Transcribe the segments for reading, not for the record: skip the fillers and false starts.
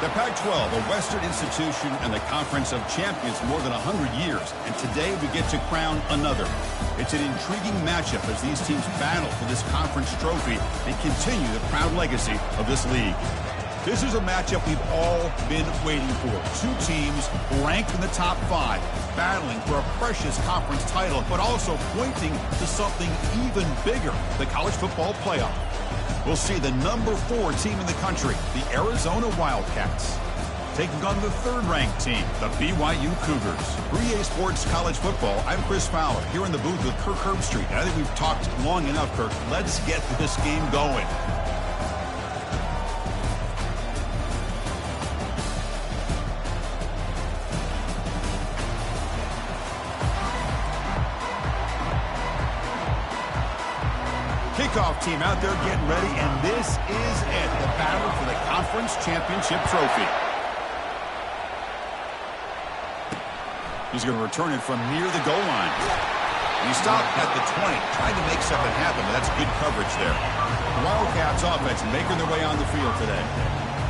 The Pac-12, a Western institution and the Conference of Champions for more than 100 years. And today we get to crown another. It's an intriguing matchup as these teams battle for this conference trophy and continue the proud legacy of this league. This is a matchup we've all been waiting for. Two teams ranked in the top 5, battling for a precious conference title, but also pointing to something even bigger, the college football playoff. We'll see the number 4 team in the country, the Arizona Wildcats, taking on the 3rd-ranked team, the BYU Cougars. 3A Sports College Football, I'm Chris Fowler, here in the booth with Kirk Herbstreit. I think we've talked long enough, Kirk. Let's get this game going. Kickoff team out there getting ready, and this is it, the battle for the conference championship trophy. He's going to return it from near the goal line. And he stopped at the 20, trying to make something happen, but that's good coverage there. The Wildcats offense making their way on the field today.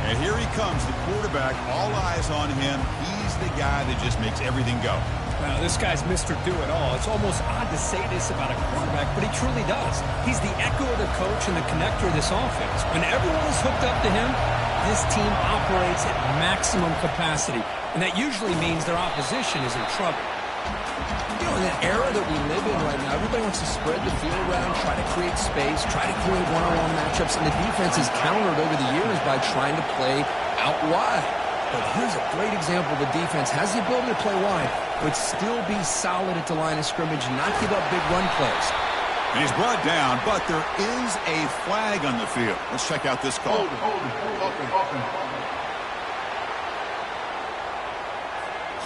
And here he comes, the quarterback, all eyes on him. He's the guy that just makes everything go. Well, this guy's Mr. Do-It-All. It's almost odd to say this about a quarterback, but he truly does. He's the echo of the coach and the connector of this offense. When everyone is hooked up to him, this team operates at maximum capacity, and that usually means their opposition is in trouble. You know, in an era that we live in right now, everybody wants to spread the field around, try to create space, try to create one-on-one matchups, and the defense is countered over the years by trying to play out wide. But here's a great example. The defense has the ability to play wide, but still be solid at the line of scrimmage and not give up big run plays. And he's brought down, but there is a flag on the field. Let's check out this call.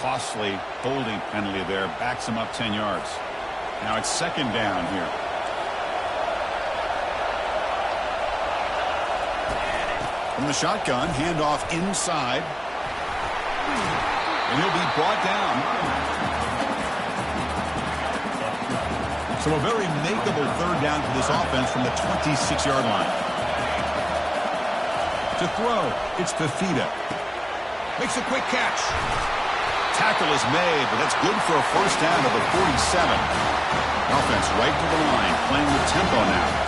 Costly holding penalty there. Backs him up 10 yards. Now it's 2nd down here. From the shotgun, handoff inside. And he'll be brought down. So a very makeable 3rd down for this offense from the 26-yard line. To throw, it's Fafita. Makes a quick catch. Tackle is made, but that's good for a 1st down to the 47. Offense right to the line, playing with tempo now.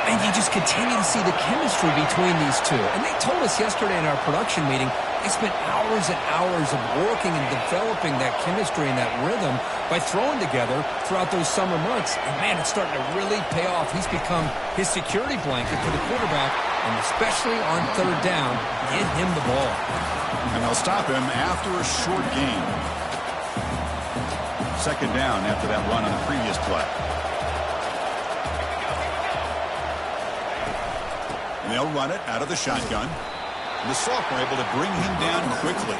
And you just continue to see the chemistry between these two. And they told us yesterday in our production meeting, they spent hours and hours of working and developing that chemistry and that rhythm by throwing together throughout those summer months. And, man, it's starting to really pay off. He's become his security blanket for the quarterback, and especially on 3rd down, get him the ball. And they'll stop him after a short gain. 2nd down after that run on the previous play. And they'll run it out of the shotgun. And the sophomore able to bring him down quickly.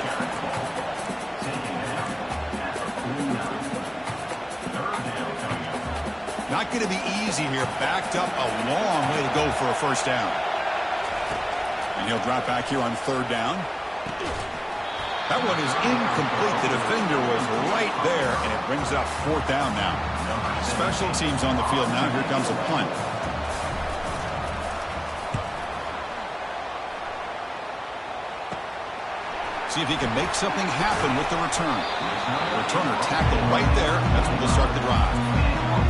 Not going to be easy here. Backed up a long way to go for a 1st down. And he'll drop back here on 3rd down. That one is incomplete. The defender was right there, and it brings up 4th down now. Special teams on the field now. Here comes a punt. See if he can make something happen with the return. The returner tackled right there. That's where they'll start the drive.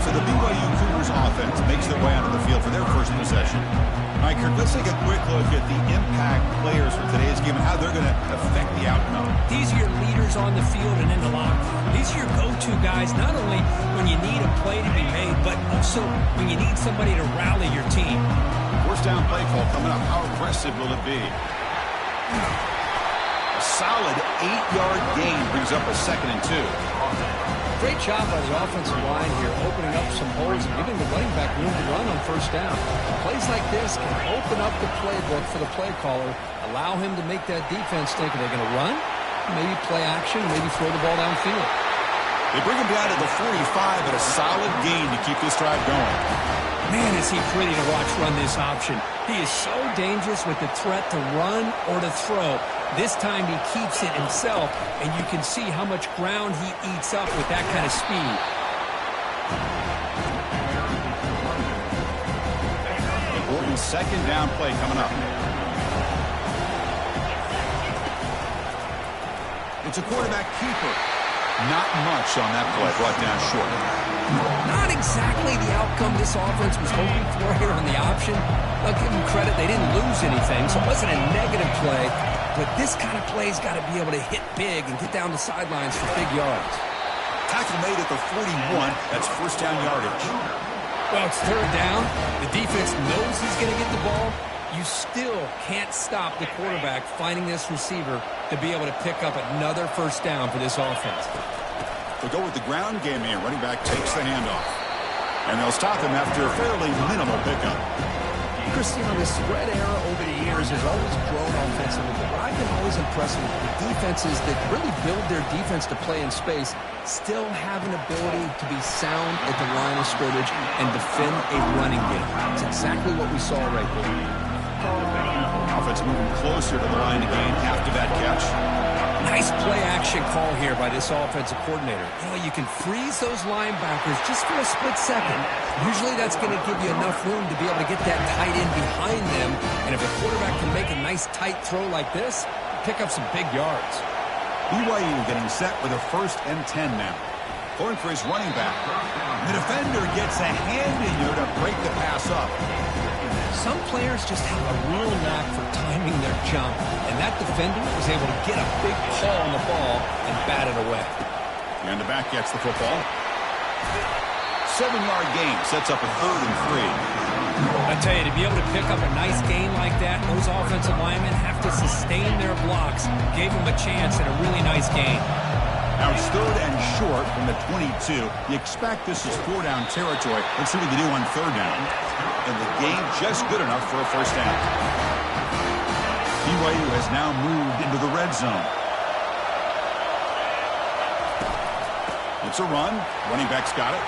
So the BYU Cougars offense makes their way onto the field for their 1st possession. All right, Kirk, let's take a quick look at the impact players for today's game and how they're going to affect the outcome. These are your leaders on the field and in the locker room. These are your go-to guys, not only when you need a play to be made, but also when you need somebody to rally your team. 1st down play call coming up. How aggressive will it be? Solid 8-yard gain brings up a 2nd and 2. Great job by the offensive line here, opening up some holes and giving the running back room to run on 1st down. Plays like this can open up the playbook for the play caller, allow him to make that defense think, are they going to run? Maybe play action, maybe throw the ball downfield. They bring him down to the 45 at a solid gain to keep this drive going. Man, is he pretty to watch run this option. He is so dangerous with the threat to run or to throw. This time he keeps it himself, and you can see how much ground he eats up with that kind of speed. Important 2nd down play coming up. It's a quarterback keeper. Not much on that play, brought down short. Not exactly the outcome this offense was hoping for here on the option. I'll give them credit, they didn't lose anything, so it wasn't a negative play. But this kind of play's got to be able to hit big and get down the sidelines for big yards. Tackle made at the 41. That's first down yardage. Well, it's third down. The defense knows he's going to get the ball. You still can't stop the quarterback finding this receiver to be able to pick up another first down for this offense. They'll go with the ground game here. Running back takes the handoff. And they'll stop him after a fairly minimal pickup. Christian, the spread era over the years has always grown offensively, but what I've been always impressed with the defenses that really build their defense to play in space still have an ability to be sound at the line of scrimmage and defend a running game. It's exactly what we saw right there. Offense moving closer to the line to gain after that catch. Nice play-action call here by this offensive coordinator. You can freeze those linebackers just for a split second. Usually that's going to give you enough room to be able to get that tight end behind them. And if a quarterback can make a nice tight throw like this, pick up some big yards. BYU getting set with a 1st and 10 now. Going for his running back. The defender gets a hand in here to break the pass up. Some players just have a real knack for timing their jump, and that defender was able to get a big paw on the ball and bat it away. And the back gets the football. 7-yard gain sets up a 3rd and 3. I tell you, to be able to pick up a nice gain like that, those offensive linemen have to sustain their blocks. Gave them a chance at a really nice gain. Now it's 3rd and short from the 22. You expect this is 4-down territory. Let's see what they do on 3rd down. And the gain just good enough for a first down. BYU has now moved into the red zone. It's a run. Running back's got it.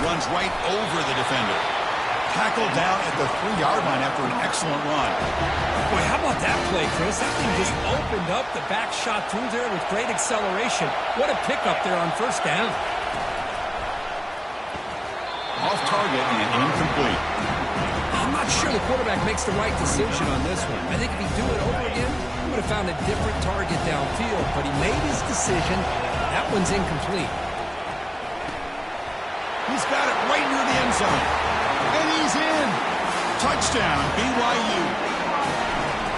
Runs right over the defender. Tackled down at the 3-yard line after an excellent run. Boy, how about that play, Chris? That thing just opened up. The back shot through there with great acceleration. What a pickup there on first down. Off target and incomplete. I'm not sure the quarterback makes the right decision on this one. I think if he'd do it over again, he would have found a different target downfield. But he made his decision. That one's incomplete. He's got it right near the end zone. And he's in. Touchdown, BYU.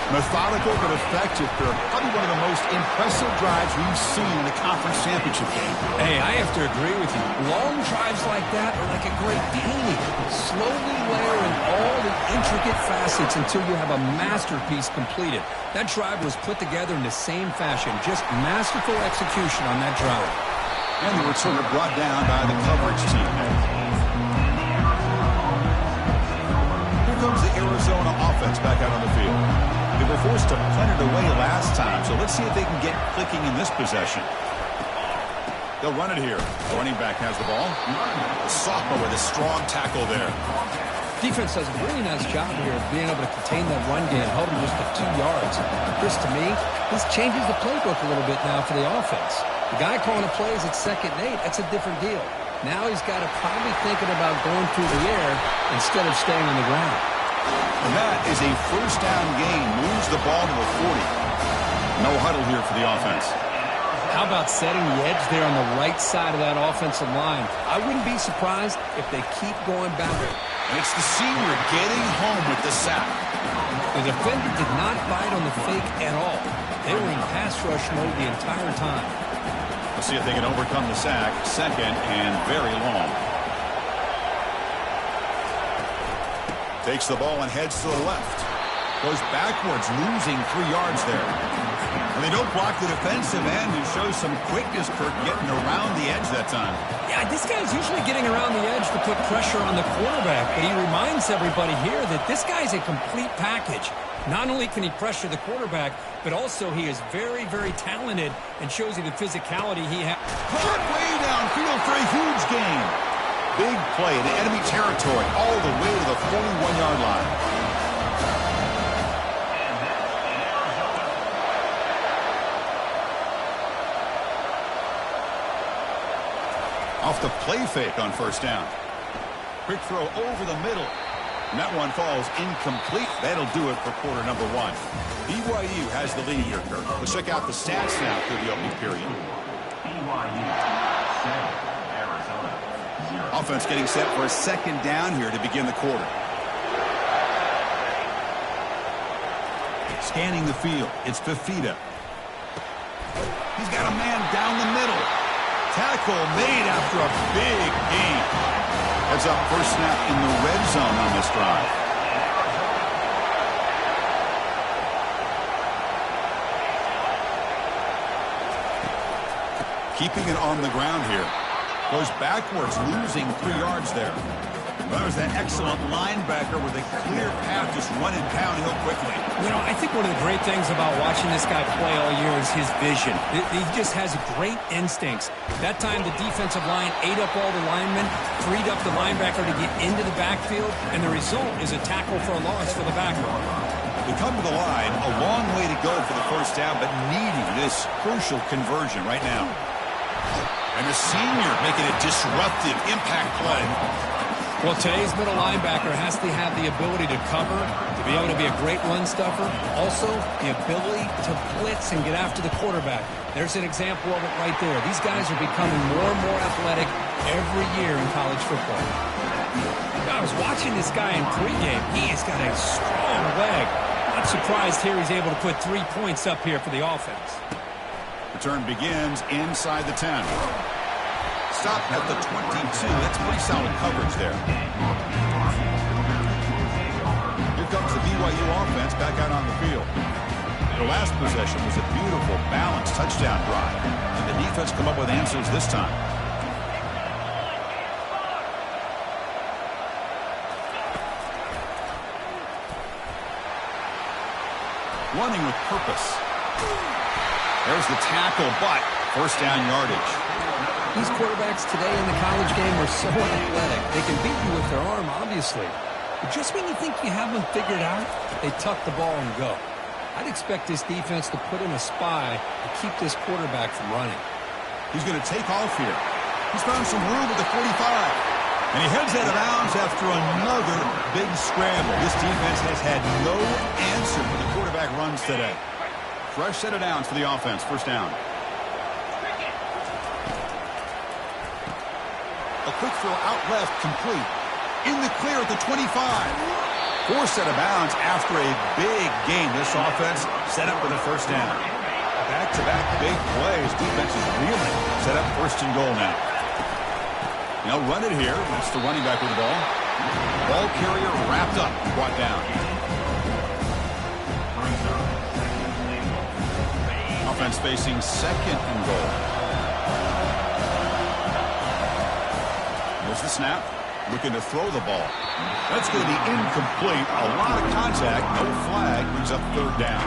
Methodical but effective for probably one of the most impressive drives we've seen in a conference championship game. Hey, I have to agree with you. Long drives like that are like a great painting. Slowly layering all the intricate facets until you have a masterpiece completed. That drive was put together in the same fashion. Just masterful execution on that drive. And the returner brought down by the coverage team there. Here comes the Arizona offense back out on the field. They were forced to punt it away last time, so let's see if they can get clicking in this possession. They'll run it here. The running back has the ball. The sophomore with a strong tackle there. Defense does a really nice job here of being able to contain that run game, held him just to 2 yards. Chris, to me, this changes the playbook a little bit now for the offense. The guy calling the plays at 2nd and 8, that's a different deal. Now he's got to probably thinking about going through the air instead of staying on the ground. And that is a first down gain. Moves the ball to the 40. No huddle here for the offense. How about setting the edge there on the right side of that offensive line? I wouldn't be surprised if they keep going backward. And it's the senior getting home with the sack. The defender did not bite on the fake at all. They were in pass rush mode the entire time. We'll see if they can overcome the sack. 2nd and very long. Takes the ball and heads to the left. Goes backwards, losing 3 yards there. And they don't block the defensive end, who shows some quickness, Kirk, getting around the edge that time. Yeah, this guy's usually getting around the edge to put pressure on the quarterback, but he reminds everybody here that this guy's a complete package. Not only can he pressure the quarterback, but also he is very, very talented and shows you the physicality he has. Caught way downfield for a huge gain. Big play in enemy territory all the way to the 41-yard line. Off the play fake on first down. Quick throw over the middle. And that one falls incomplete. That'll do it for quarter number one. BYU has the lead here, Kirk. Let's check out the stats now through the opening period. BYU 7, Arizona 0. Offense getting set for a second down here to begin the quarter. Scanning the field. It's Fafita. He's got a man down the middle. Tackle made after a big gain. Heads up, first snap in the red zone on this drive. Keeping it on the ground here. Goes backwards, losing 3 yards there. Well, there's that excellent linebacker with a clear path, just running downhill quickly. You know, I think one of the great things about watching this guy play all year is his vision. He just has great instincts. That time, the defensive line ate up all the linemen, freed up the linebacker to get into the backfield, and the result is a tackle for a loss for the backer. We come to the line, a long way to go for the first down, but needing this crucial conversion right now. And the senior making a disruptive impact play. Well, today's middle linebacker has to have the ability to cover, to be able to be a great run stuffer. Also, the ability to blitz and get after the quarterback. There's an example of it right there. These guys are becoming more and more athletic every year in college football. I was watching this guy in pregame. He has got a strong leg. Not surprised here he's able to put 3 points up here for the offense. Return begins inside the 10. Stop at the 22. That's pretty solid coverage there. Here comes the BYU offense back out on the field. Their last possession was a beautiful, balanced touchdown drive. And the defense come up with answers this time. Running with purpose. There's the tackle, but first down yardage. These quarterbacks today in the college game are so athletic. They can beat you with their arm, obviously. But just when you think you have them figured out, they tuck the ball and go. I'd expect this defense to put in a spy to keep this quarterback from running. He's going to take off here. He's found some room at the 45. And he heads out of bounds after another big scramble. This defense has had no answer for the quarterback runs today. Fresh set of downs for the offense. First down. A quick throw out left, complete. In the clear at the 25. 4 set of bounds after a big game. This offense set up with a first down. Back-to-back big plays. Defense is reeling. Set up first and goal now. They'll run it here. That's the running back with the ball. Ball carrier wrapped up and brought down. Offense facing second and goal. There's the snap. Looking to throw the ball. That's going to be incomplete. A lot of contact. No flag. Brings up third down.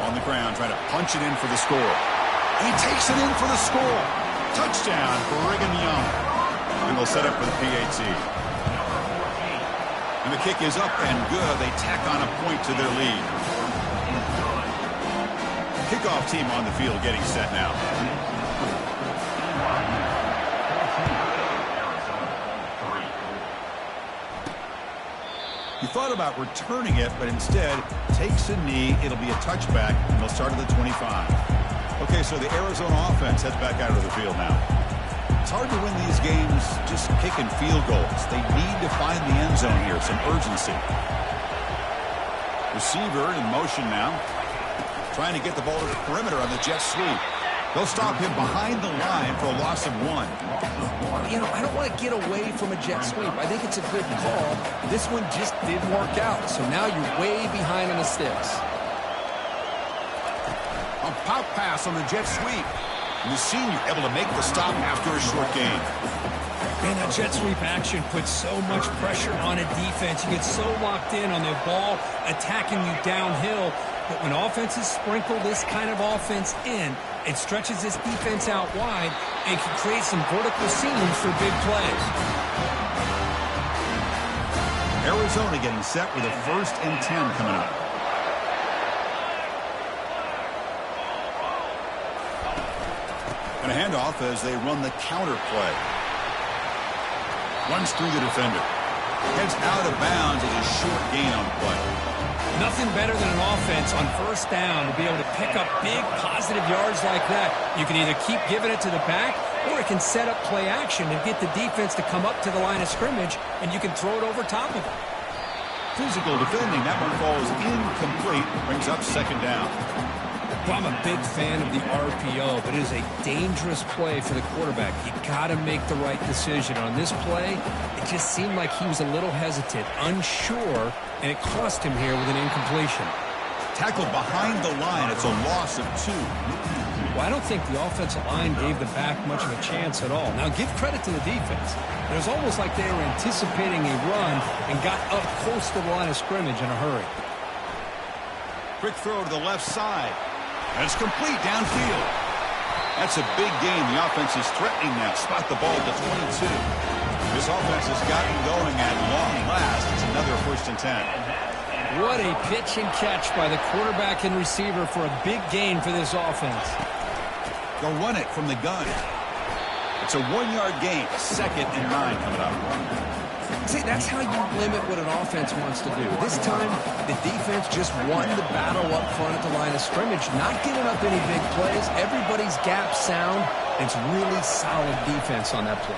On the ground, trying to punch it in for the score. And he takes it in for the score. Touchdown for Brigham Young. And they'll set up for the PAT. And the kick is up and good. They tack on a point to their lead. Kickoff team on the field getting set now. He thought about returning it, but instead takes a knee. It'll be a touchback, and they'll start at the 25. Okay, so the Arizona offense heads back out of the field now. It's hard to win these games just kicking field goals. They need to find the end zone here, some urgency. Receiver in motion now. Trying to get the ball to the perimeter on the jet sweep. They'll stop him behind the line for a loss of 1. You know, I don't want to get away from a jet sweep. I think it's a good call. This one just didn't work out, so now you're way behind on the sticks. A pop pass on the jet sweep. And the senior able to make the stop after a short gain. Man, that jet sweep action puts so much pressure on a defense. You get so locked in on the ball attacking you downhill. But when offenses sprinkle this kind of offense in, it stretches this defense out wide and can create some vertical seams for big plays. Arizona getting set with a 1st and 10 coming up. And a handoff as they run the counter play. Runs through the defender. Heads out of bounds as a short gain on play. Nothing better than an offense on first down to be able to pick up big positive yards like that. You can either keep giving it to the back, or it can set up play action and get the defense to come up to the line of scrimmage, and you can throw it over top of them. Physical defending. That one falls incomplete. Brings up second down. Well, I'm a big fan of the RPO, but it is a dangerous play for the quarterback. You got to make the right decision. On this play, it just seemed like he was a little hesitant, unsure, and it cost him here with an incompletion. Tackled behind the line. It's a loss of 2. Well, I don't think the offensive line gave the back much of a chance at all. Now, give credit to the defense. It was almost like they were anticipating a run and got up close to the line of scrimmage in a hurry. Quick throw to the left side. And it's complete downfield. That's a big gain. The offense is threatening that. Spot the ball at the 22. This offense has gotten going at long last. It's another 1st and 10. What a pitch and catch by the quarterback and receiver for a big gain for this offense. They'll run it from the gun. It's a 1-yard gain. 2nd and 9 coming up. See, that's how you limit what an offense wants to do. This time, the defense just won the battle up front at the line of scrimmage, not giving up any big plays. Everybody's gap sound. It's really solid defense on that play.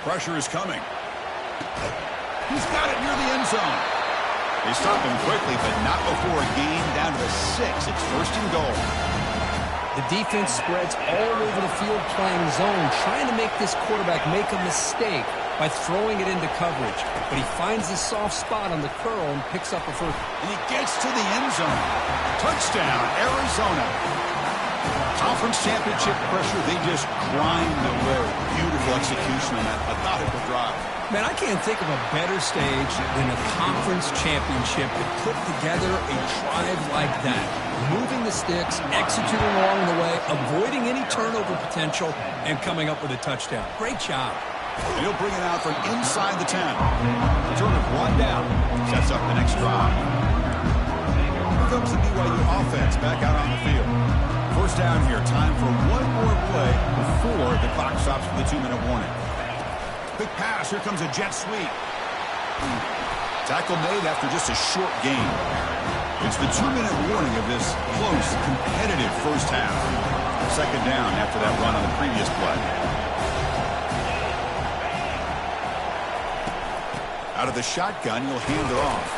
Pressure is coming. He's got it near the end zone. They stop him quickly, but not before a gain down to the 6. It's 1st and goal. The defense spreads all over the field playing zone, trying to make this quarterback make a mistake by throwing it into coverage. But he finds this soft spot on the curl and picks up a first. And he gets to the end zone. Touchdown, Arizona. Conference championship pressure, they just grind away. Beautiful execution on that methodical drive. Man, I can't think of a better stage than a conference championship to put together a drive like that. Moving the sticks, executing along the way, avoiding any turnover potential, and coming up with a touchdown. Great job. And he'll bring it out from inside the 10. Return of 1 down. Sets up the next drive. Here comes the BYU offense back out on the field. 1st down here. Time for one more play before the clock stops for the 2-minute warning. Quick pass. Here comes a jet sweep. Tackle made after just a short gain. It's the 2-minute warning of this close, competitive first half. 2nd down after that run on the previous play. Out of the shotgun, he'll hand it off.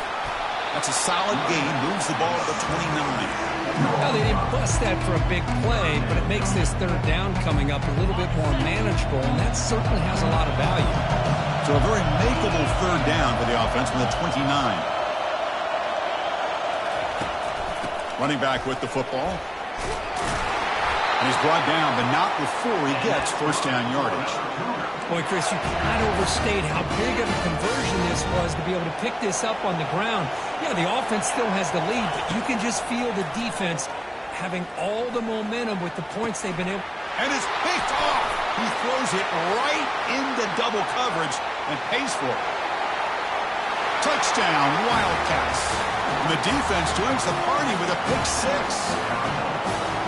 That's a solid gain. Moves the ball to the 29. Well, they didn't bust that for a big play, but it makes this 3rd down coming up a little bit more manageable, and that certainly has a lot of value. So a very makeable 3rd down for the offense with a 29. Running back with the football. And he's brought down, but not before he gets 1st down yardage. Boy, Chris, you cannot overstate how big of a conversion this was to be able to pick this up on the ground. Yeah, the offense still has the lead, but you can just feel the defense having all the momentum with the points they've been able. And it's picked off. He throws it right into double coverage and pays for it. Touchdown, Wildcats. And the defense joins the party with a pick 6.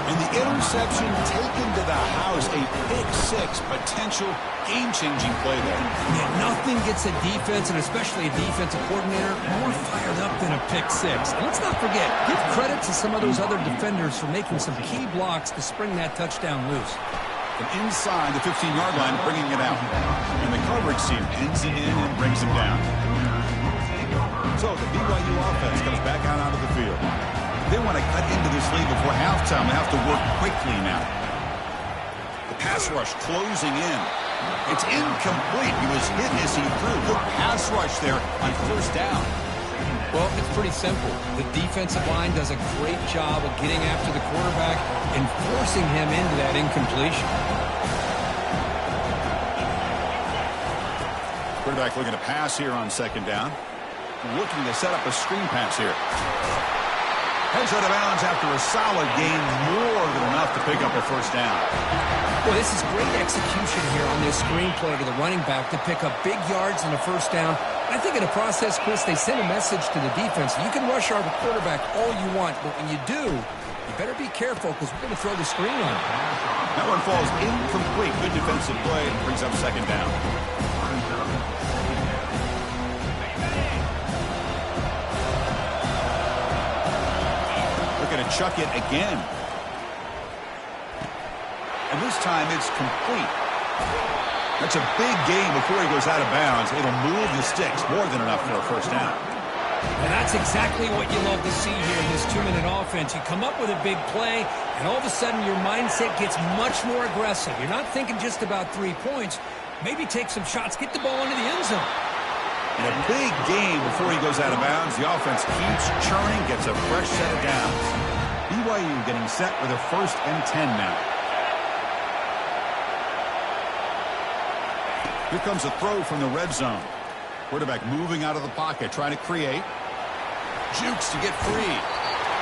And the interception taken to the house, a pick 6, potential game-changing play there. Yeah, nothing gets a defense, and especially a defensive coordinator, more fired up than a pick 6. And let's not forget, give credit to some of those other defenders for making some key blocks to spring that touchdown loose. From inside the 15-yard line, bringing it out. And the coverage team pins it in and brings him down. So the BYU offense comes back out onto the field. They want to cut into this lead before halftime. They have to work quickly now. The pass rush closing in. It's incomplete. He was hit as he threw. Good pass rush there on 1st down. Well, it's pretty simple. The defensive line does a great job of getting after the quarterback and forcing him into that incompletion. Quarterback looking to pass here on 2nd down. Looking to set up a screen pass here. Heads out of bounds after a solid gain, more than enough to pick up a 1st down. Well, this is great execution here on this screen play to the running back to pick up big yards and a 1st down. I think in the process, Chris, they send a message to the defense. You can rush our quarterback all you want, but when you do, you better be careful because we're going to throw the screen on him. That one falls incomplete. Good defensive play and brings up second down. Looking to chuck it again. And this time it's complete. That's a big gain before he goes out of bounds. It'll move the sticks. More than enough for a first down. And that's exactly what you love to see here in this 2-minute offense. You come up with a big play, and all of a sudden your mindset gets much more aggressive. You're not thinking just about 3 points. Maybe take some shots, get the ball into the end zone. And a big gain before he goes out of bounds. The offense keeps churning, gets a fresh set of downs. BYU getting set with a 1st and 10 now. Here comes a throw from the red zone. Quarterback moving out of the pocket, trying to create. Jukes to get free.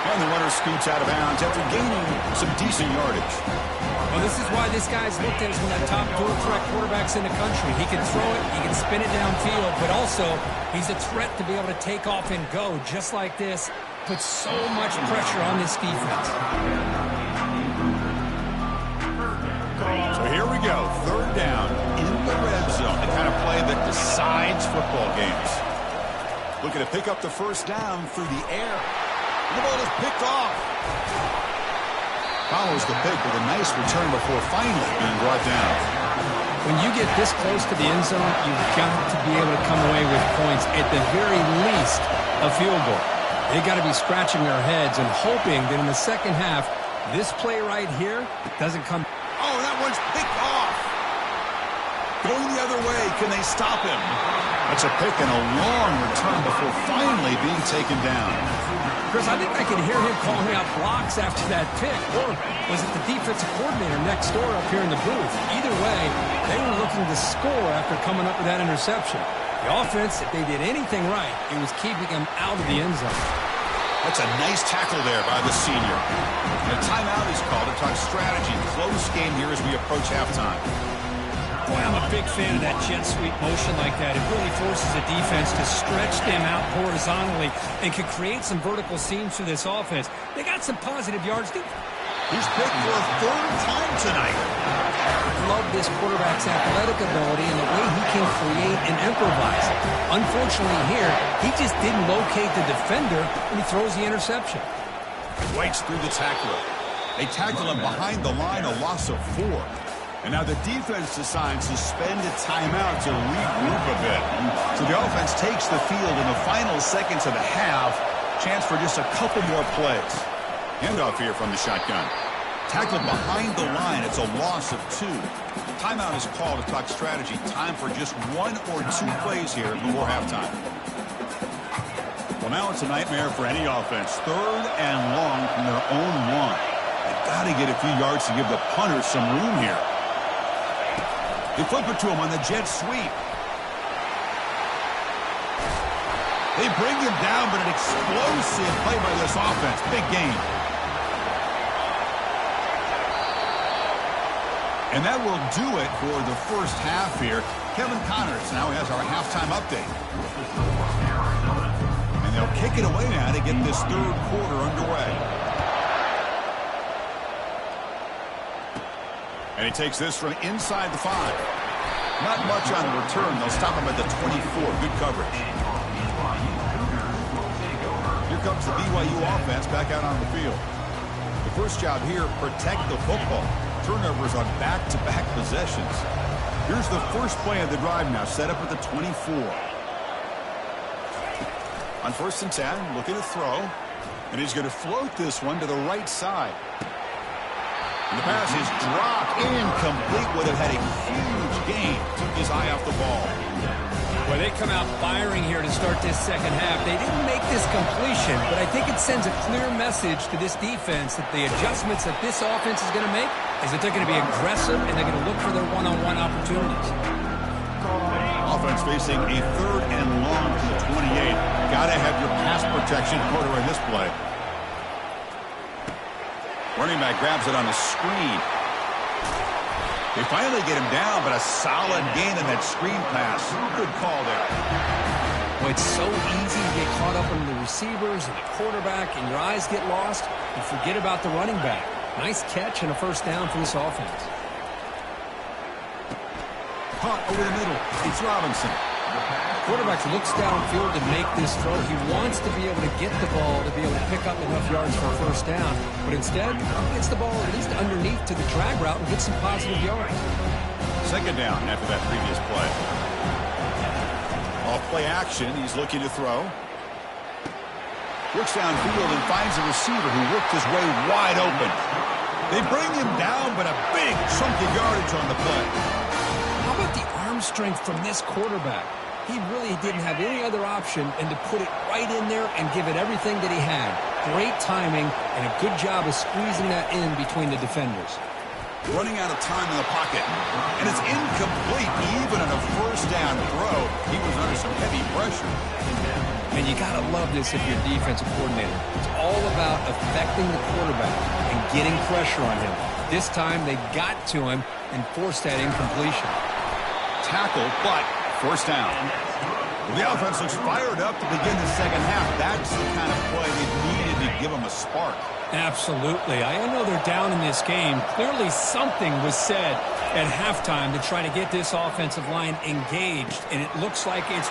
And the runner scoots out of bounds after gaining some decent yardage. Well, this is why this guy's looked at as one of the top dual threat quarterbacks in the country. He can throw it, he can spin it downfield, but also he's a threat to be able to take off and go just like this. Puts so much pressure on this defense. So here we go, 3rd down in the red zone. The kind of play that decides football games. Looking to pick up the 1st down through the air. The ball is picked off. Follows the pick with a nice return before finally being brought down. When you get this close to the end zone, you've got to be able to come away with points, at the very least a field goal. They've got to be scratching their heads and hoping that in the second half, this play right here doesn't come. Oh, that one's picked off. Going the other way. Can they stop him? That's a pick and a long return before finally being taken down. Chris, I think I could hear him calling out blocks after that pick. Or was it the defensive coordinator next door up here in the booth? Either way, they were looking to score after coming up with that interception. The offense, if they did anything right, it was keeping them out of the end zone. That's a nice tackle there by the senior. And a timeout is called to talk strategy. Close game here as we approach halftime. Boy, I'm a big fan of that jet sweep motion like that. It really forces the defense to stretch them out horizontally and can create some vertical seams for this offense. They got some positive yards. He's picked for a 3rd time tonight. Love this quarterback's athletic ability and the way he can create and improvise. Unfortunately here, he just didn't locate the defender when he throws the interception. Waits through the tackler. They tackle him behind the line, a loss of 4. And now the defense decides to spend a timeout to regroup a bit. So the offense takes the field in the final seconds of the half. Chance for just a couple more plays. Handoff here from the shotgun. Tackled behind the line. It's a loss of 2. Timeout is called to talk strategy. Time for just 1 or 2 plays here before halftime. Well, now it's a nightmare for any offense. 3rd and long from their own 1. They've got to get a few yards to give the punters some room here. They flip it to him on the jet sweep. They bring him down, but an explosive play by this offense. Big game. And that will do it for the first half here. Kevin Connors now has our halftime update. And they'll kick it away now to get this 3rd quarter underway. And he takes this from inside the 5. Not much on the return. They'll stop him at the 24. Good coverage. Here comes the BYU offense back out on the field. The first job here, protect the football. Turnovers on back-to-back possessions. Here's the first play of the drive now, set up at the 24. On 1st and 10, looking to throw. And he's going to float this one to the right side. And the pass is dropped, incomplete. Would have had a huge gain. Took his eye off the ball. Well, they come out firing here to start this second half. They didn't make this completion, but I think it sends a clear message to this defense that the adjustments that this offense is going to make is that they're going to be aggressive and they're going to look for their one-on-one opportunities. Offense facing a 3rd and long from the 28. Got to have your pass protection quarter in this play. Running back grabs it on the screen. They finally get him down, but a solid gain in that screen pass. Good call there. Well, it's so easy to get caught up in the receivers and the quarterback, and your eyes get lost. You forget about the running back. Nice catch and a first down for this offense. Punt over the middle. It's Robinson. Quarterback looks downfield to make this throw. He wants to be able to get the ball to be able to pick up enough yards for a first down. But instead, he gets the ball at least underneath to the drag route and gets some positive yards. Second down after that previous play. Off play action, he's looking to throw. Works downfield and finds a receiver who worked his way wide open. They bring him down, but a big chunk of yardage on the play. How about the arm strength from this quarterback? He really didn't have any other option and to put it right in there and give it everything that he had. Great timing and a good job of squeezing that in between the defenders. Running out of time in the pocket, and it's incomplete. Even on a first down throw, he was under some heavy pressure. And you got to love this if you're defensive coordinator. It's all about affecting the quarterback and getting pressure on him. This time they got to him and forced that incompletion. Tackle, but first down. The offense looks fired up to begin the second half. That's the kind of play they needed to give them a spark. Absolutely. I know they're down in this game. Clearly something was said at halftime to try to get this offensive line engaged, and it looks like it's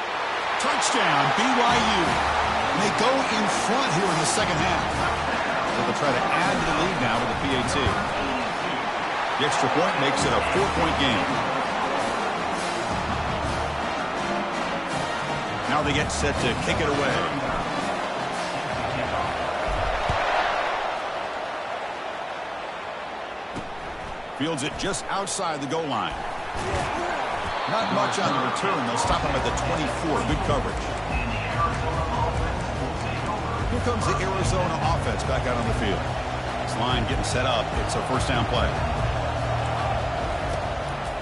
touchdown, BYU. And they go in front here in the second half. So they'll try to add to the lead now with the PAT. The extra point makes it a 4-point game. Now they get set to kick it away. Fields it just outside the goal line. Not much on the return. They'll stop him at the 24. Good coverage. Here comes the Arizona offense back out on the field. This line getting set up. It's a first down play.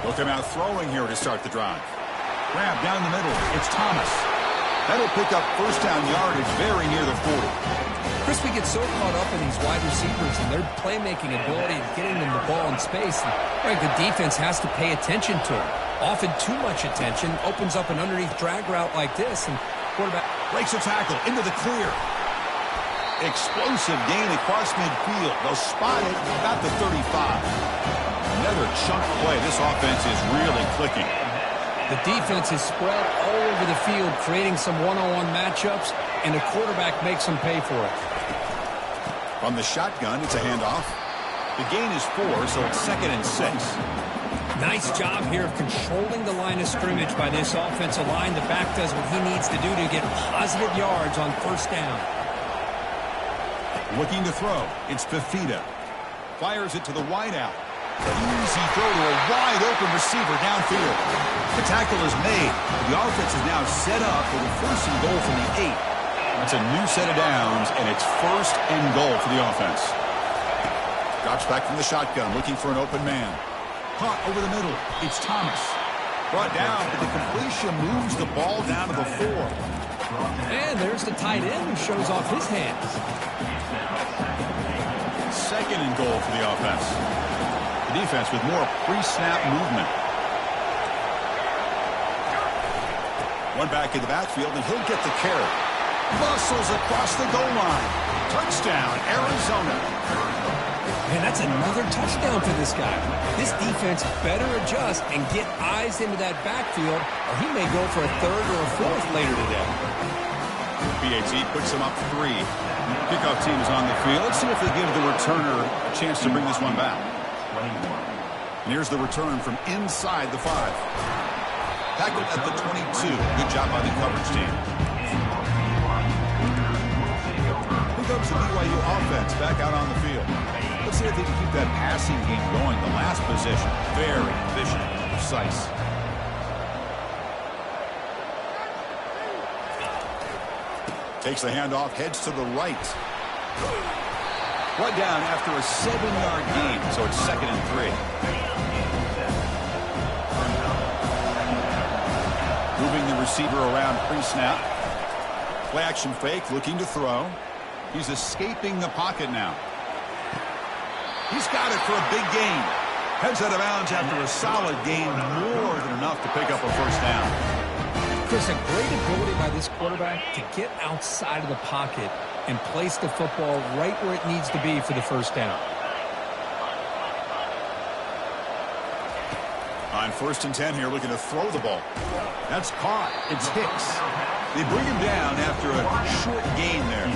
They'll come out throwing here to start the drive. Grab down the middle. It's Thomas. That'll pick up first down yardage very near the 40. Chris, we get so caught up in these wide receivers and their playmaking ability and getting them the ball in space. And, the defense has to pay attention to them. Often too much attention opens up an underneath drag route like this, and quarterback breaks a tackle into the clear. Explosive gain across midfield. They'll spot it about the 35. Another chunk play. This offense is really clicking. The defense is spread all over the field, creating some one-on-one matchups, and the quarterback makes them pay for it. From the shotgun, it's a handoff. The gain is 4, so it's 2nd and 6. Nice job here of controlling the line of scrimmage by this offensive line. The back does what he needs to do to get positive yards on first down. Looking to throw. It's Fafita. Fires it to the wideout. Easy throw to a wide-open receiver downfield. The tackle is made. The offense is now set up for the first and goal from the 8. That's a new set of downs, and it's first and goal for the offense. Drops back from the shotgun, looking for an open man. Caught over the middle. It's Thomas. Brought down, but the completion moves the ball down to the 4. And there's the tight end who shows off his hands. Second and goal for the offense. The defense with more pre-snap movement. One back in the backfield, and he'll get the carry. Muscles across the goal line. Touchdown, Arizona. Man, that's another touchdown for this guy. This defense better adjust and get eyes into that backfield, or he may go for a 3rd or a 4th later today. PAT puts him up 3. Kickoff team is on the field. Let's see if they give the returner a chance to bring this one back. And here's the return from inside the 5. Tackled at the 22. Good job by the coverage team. Here comes the BYU offense back out on the field. Let's see if they can keep that passing game going. The last possession, very efficient and precise. Takes the handoff, heads to the right. Brought down after a 7-yard gain, so it's 2nd and 3. Moving the receiver around pre-snap. Play action fake, looking to throw. He's escaping the pocket now. He's got it for a big gain. Heads out of bounds after a solid gain, more than enough to pick up a first down. Chris, a great ability by this quarterback to get outside of the pocket and place the football right where it needs to be for the first down. On 1st and 10 here, looking to throw the ball. That's caught. It's Hicks. They bring him down after a short gain there.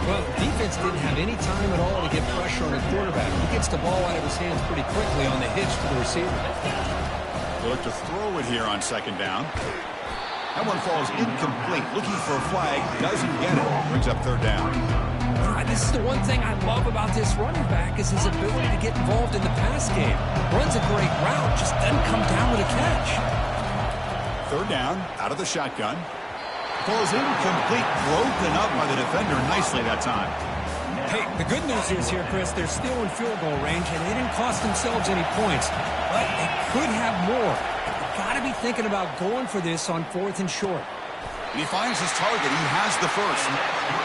Well, defense didn't have any time at all to get pressure on the quarterback. He gets the ball out of his hands pretty quickly on the hitch to the receiver. They look to throw it here on 2nd down. That one falls incomplete. Looking for a flag. Doesn't get it. Brings up 3rd down. This is the one thing I love about this running back is his ability to get involved in the pass game. Runs a great route, just doesn't come down with a catch. 3rd down, out of the shotgun. Falls incomplete, broken up by the defender nicely that time. Hey, the good news is here, Chris, they're still in field goal range, and they didn't cost themselves any points. But they could have more. They've got to be thinking about going for this on 4th and short. And he finds his target. He has the first.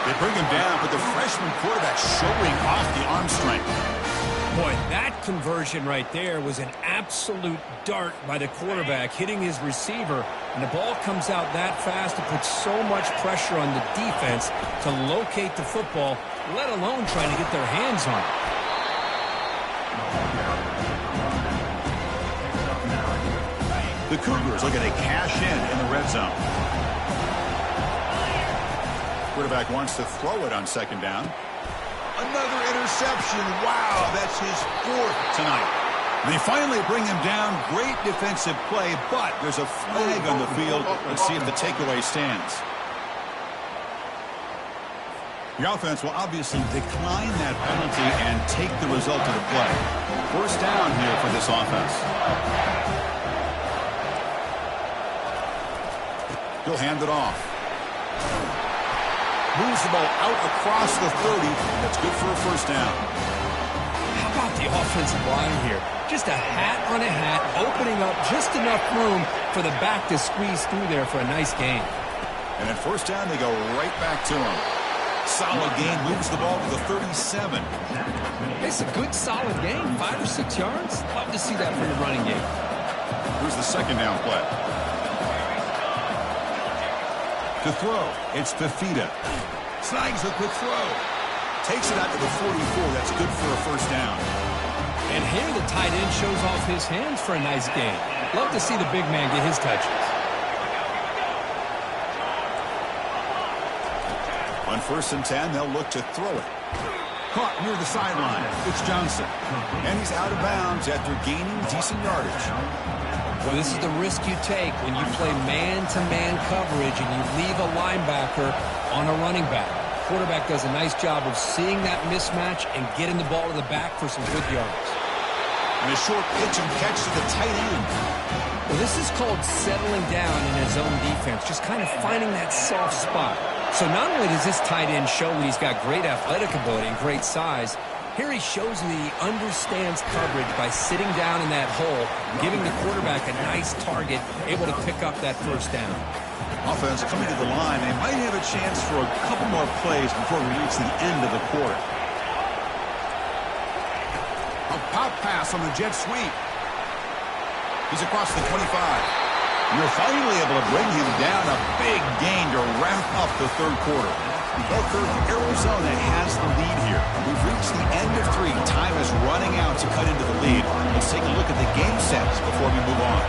They bring him down, but the freshman quarterback showing off the arm strength. Boy, that conversion right there was an absolute dart by the quarterback, hitting his receiver, and the ball comes out that fast. It puts so much pressure on the defense to locate the football, let alone trying to get their hands on it. The Cougars looking to cash in the red zone. Quarterback wants to throw it on 2nd down. Another interception. Wow, that's his 4th tonight. And they finally bring him down. Great defensive play, but there's a flag on the field. Let's see if the takeaway stands. The offense will obviously decline that penalty and take the result of the play. 1st down here for this offense. He'll hand it off. Moves the ball out across the 30. That's good for a 1st down. How about the offensive line here? Just a hat on a hat, opening up just enough room for the back to squeeze through there for a nice gain. And at 1st down, they go right back to him. Solid gain, moves the ball to the 37. It's a good, solid gain, 5 or 6 yards. Love to see that for your running game. Here's the 2nd down play. To throw, it's Fafita. Snags a quick throw. Takes it out to the 44. That's good for a 1st down. And here the tight end shows off his hands for a nice gain. Love to see the big man get his touches. On 1st and 10, they'll look to throw it. Caught near the sideline. It's Johnson. And he's out of bounds after gaining decent yardage. Well, this is the risk you take when you play man-to-man coverage and you leave a linebacker on a running back. Quarterback does a nice job of seeing that mismatch and getting the ball to the back for some good yards. And a short pitch and catch to the tight end. Well, this is called settling down in his own defense, just kind of finding that soft spot. So not only does this tight end show that he's got great athletic ability and great size, here he shows that he understands coverage by sitting down in that hole, giving the quarterback a nice target, able to pick up that 1st down. Offense coming to the line. They might have a chance for a couple more plays before we reach the end of the quarter. A pop pass on the jet sweep. He's across the 25. You're finally able to bring him down. A big gain to wrap up the 3rd quarter. Well, Arizona has the lead here. We've reached the end of 3. Time is running out to cut into the lead. Let's take a look at the game sets before we move on.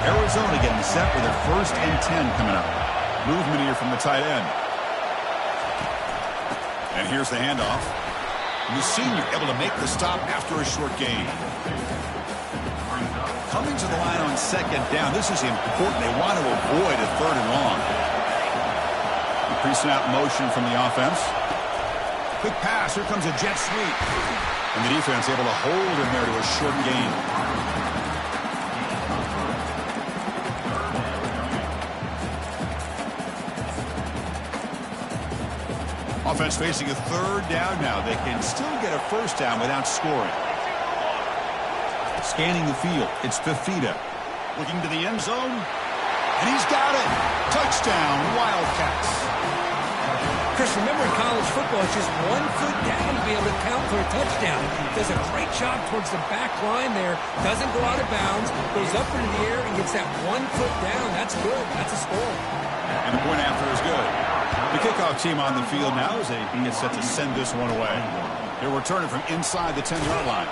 Arizona getting set with their 1st and 10 coming up. Movement here from the tight end. And here's the handoff. The senior able to make the stop after a short gain. Coming to the line on 2nd down. This is important. They want to avoid a 3rd and long. Pre-snap motion from the offense. Quick pass. Here comes a jet sweep. And the defense able to hold him there to a short gain. Offense facing a 3rd down now. They can still get a 1st down without scoring. Scanning the field. It's Fafita. Looking to the end zone. And he's got it. Touchdown, Wildcats. Chris, remember in college football, it's just 1 foot down to be able to count for a touchdown. Does a great job towards the back line there. Doesn't go out of bounds. Goes up into the air and gets that 1 foot down. That's good. That's a score. And the point after is good. The kickoff team on the field now as they get set to send this one away. They're returning from inside the 10-yard line.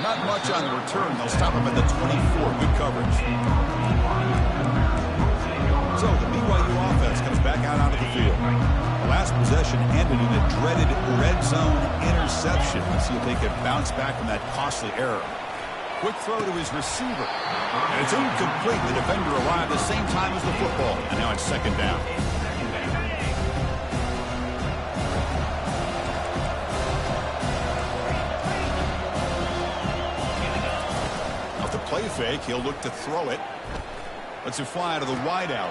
Not much on the return. They'll stop him at the 24. Good coverage. So the BYU offense comes back out onto the field. The last possession ended in a dreaded red zone interception. Let's see if they can bounce back from that costly error. Quick throw to his receiver. And it's incomplete. The defender arrived at the same time as the football. And now it's second down. Off the play fake, he'll look to throw it. Lets it fly out of the wideout.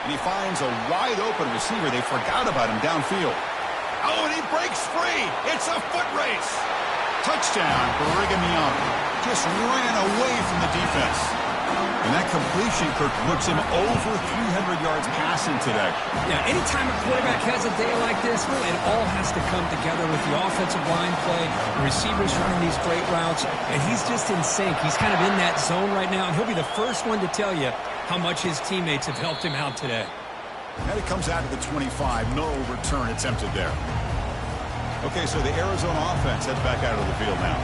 And he finds a wide-open receiver. They forgot about him downfield. Oh, and he breaks free. It's a foot race. Touchdown, Brigham Young. Just ran away from the defense. And that completion, Kirk, puts him over 300 yards passing today. Yeah, anytime a quarterback has a day like this, really, it all has to come together with the offensive line play, the receivers running these great routes, and he's just in sync. He's kind of in that zone right now, and he'll be the first one to tell you how much his teammates have helped him out today. And it comes out of the 25. No return attempted there. Okay, so the Arizona offense heads back out of the field now.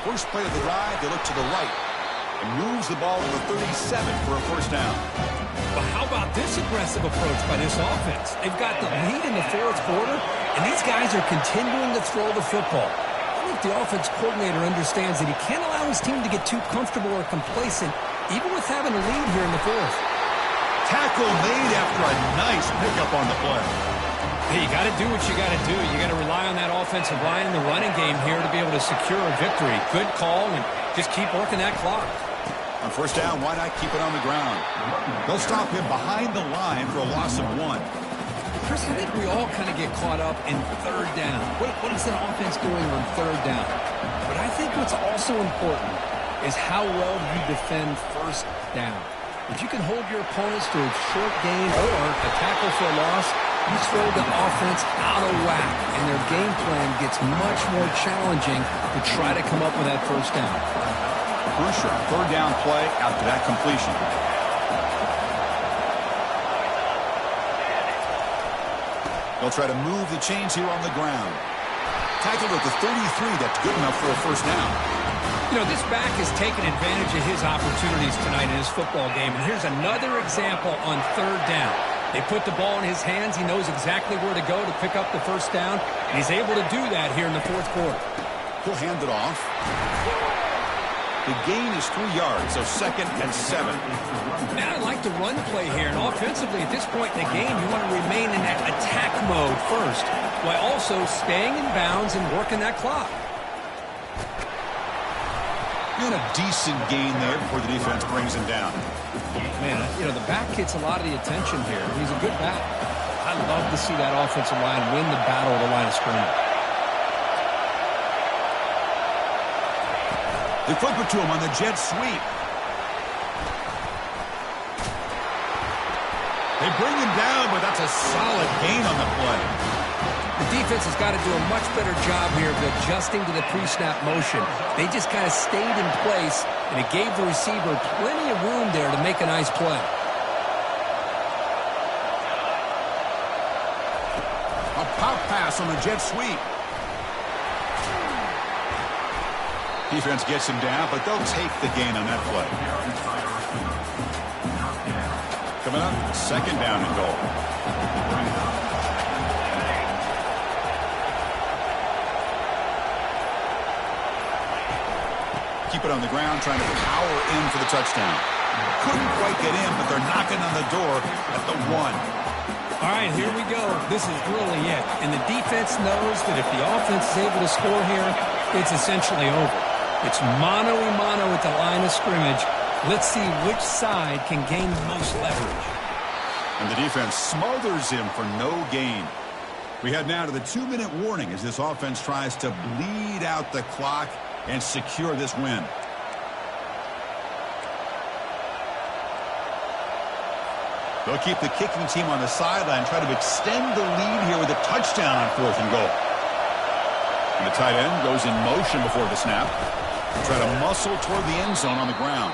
First play of the drive, they look to the right and moves the ball to the 37 for a first down. But how about this aggressive approach by this offense? They've got the lead in the fourth quarter, and these guys are continuing to throw the football. I think the offense coordinator understands that he can't allow his team to get too comfortable or complacent, even with having a lead here in the fourth. Tackle made after a nice pickup on the play. Hey, you got to do what you got to do. You got to rely on that offensive line in the running game here to be able to secure a victory. Good call, and just keep working that clock. On first down, why not keep it on the ground? They'll stop him behind the line for a loss of 1. Chris, I think we all kind of get caught up in third down. What is that offense doing on third down? But I think what's also important is how well you defend first down. If you can hold your opponents to a short gain or a tackle for a loss, you throw the offense out of whack, and their game plan gets much more challenging to try to come up with that first down. Crucial third down play after that completion. They'll try to move the chains here on the ground. Tackled at the 33. That's good enough for a first down. You know, this back has taken advantage of his opportunities tonight in his football game. And here's another example on third down. They put the ball in his hands. He knows exactly where to go to pick up the first down. And he's able to do that here in the fourth quarter. He'll hand it off. The gain is 3 yards, so second and 7. Now I like the run play here. And offensively, at this point in the game, you want to remain in that attack mode first, while also staying in bounds and working that clock. And a decent gain there before the defense brings him down. Man, you know, the back gets a lot of the attention here. He's a good back. I love to see that offensive line win the battle at the line of scrimmage. They flip it to him on the jet sweep. They bring him down, but that's a solid gain on the play. The defense has got to do a much better job here of adjusting to the pre-snap motion. They just kind of stayed in place, and it gave the receiver plenty of room there to make a nice play. A pop pass on the jet sweep. Defense gets him down, but they'll take the gain on that play. Coming up, second down and goal. Keep it on the ground, trying to power in for the touchdown. Couldn't quite get in, but they're knocking on the door at the 1. All right, here we go. This is really it. And the defense knows that if the offense is able to score here, it's essentially over. It's mano-a-mano at the line of scrimmage. Let's see which side can gain the most leverage. And the defense smothers him for no gain. We head now to the 2-minute warning as this offense tries to bleed out the clock and secure this win. They'll keep the kicking team on the sideline, try to extend the lead here with a touchdown on 4th and goal. And the tight end goes in motion before the snap. Try to muscle toward the end zone on the ground.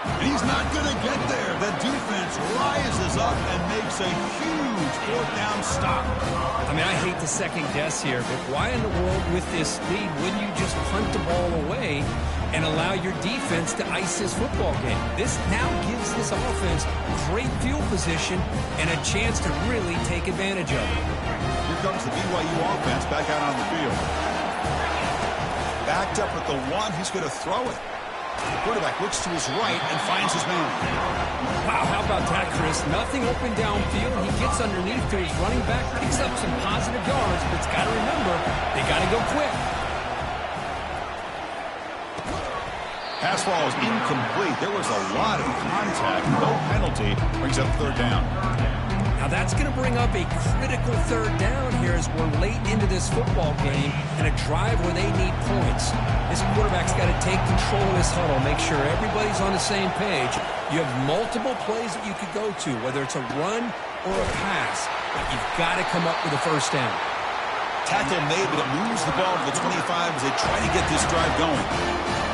And he's not going to get there. The defense rises up and makes a huge fourth down stop. I mean, I hate to second guess here, but why in the world with this lead wouldn't you just punt the ball away and allow your defense to ice this football game? This now gives this offense great field position and a chance to really take advantage of it. Here comes the BYU offense back out on the field. Backed up at the one, he's going to throw it. The quarterback looks to his right and finds his man. Wow, how about that, Chris? Nothing open downfield. He gets underneath to his running back, picks up some positive yards, but it's got to remember, they got to go quick. Pass ball is incomplete. There was a lot of contact. No penalty. Brings up third down. Now that's going to bring up a critical third down here as we're late into this football game and a drive where they need points. This quarterback's got to take control of this huddle, make sure everybody's on the same page. You have multiple plays that you could go to, whether it's a run or a pass, but you've got to come up with a first down. Tackle made, but it moves the ball to the 25 as they try to get this drive going.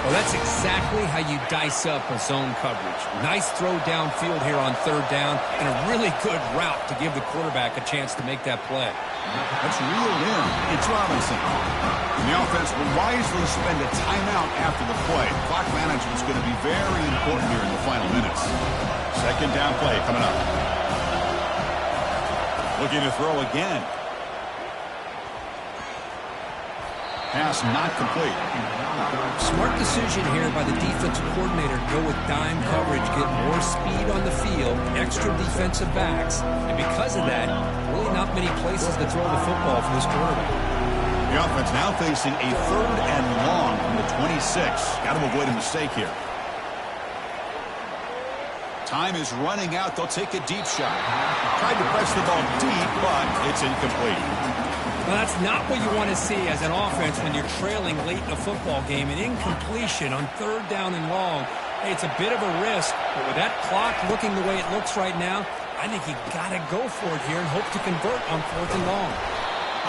Well, that's exactly how you dice up a zone coverage. Nice throw downfield here on third down and a really good route to give the quarterback a chance to make that play. That's reeled in. It's Robinson. And the offense will wisely spend a timeout after the play. Clock management is going to be very important here in the final minutes. Second down play coming up. Looking to throw again. Pass not complete. Smart decision here by the defensive coordinator to go with dime coverage, get more speed on the field, extra defensive backs, and because of that, really not many places to throw the football for this quarterback. The offense now facing a third and long from the 26. Got to avoid a mistake here. Time is running out. They'll take a deep shot. Tried to press the ball deep, but it's incomplete. Well, that's not what you want to see as an offense when you're trailing late in a football game. An incompletion on third down and long. Hey, it's a bit of a risk, but with that clock looking the way it looks right now, I think you got to go for it here and hope to convert on fourth and long.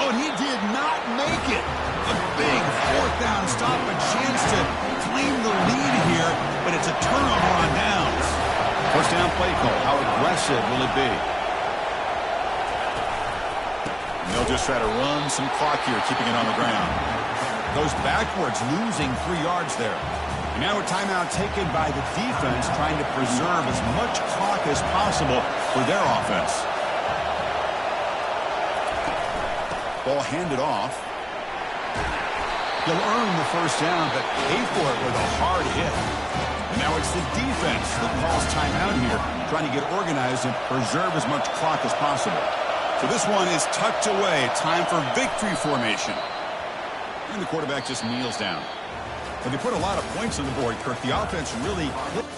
Oh, and he did not make it. A big fourth down stop, a chance to claim the lead here, but it's a turnover on downs. First down play call. How aggressive will it be? They'll just try to run some clock here, keeping it on the ground. Goes backwards, losing 3 yards there. And now a timeout taken by the defense, trying to preserve as much clock as possible for their offense. Ball handed off. He'll earn the first down, but pay for it with a hard hit. And now it's the defense that calls timeout here, trying to get organized and preserve as much clock as possible. So this one is tucked away. Time for victory formation. And the quarterback just kneels down. But they put a lot of points on the board, Kirk. The offense really clipped.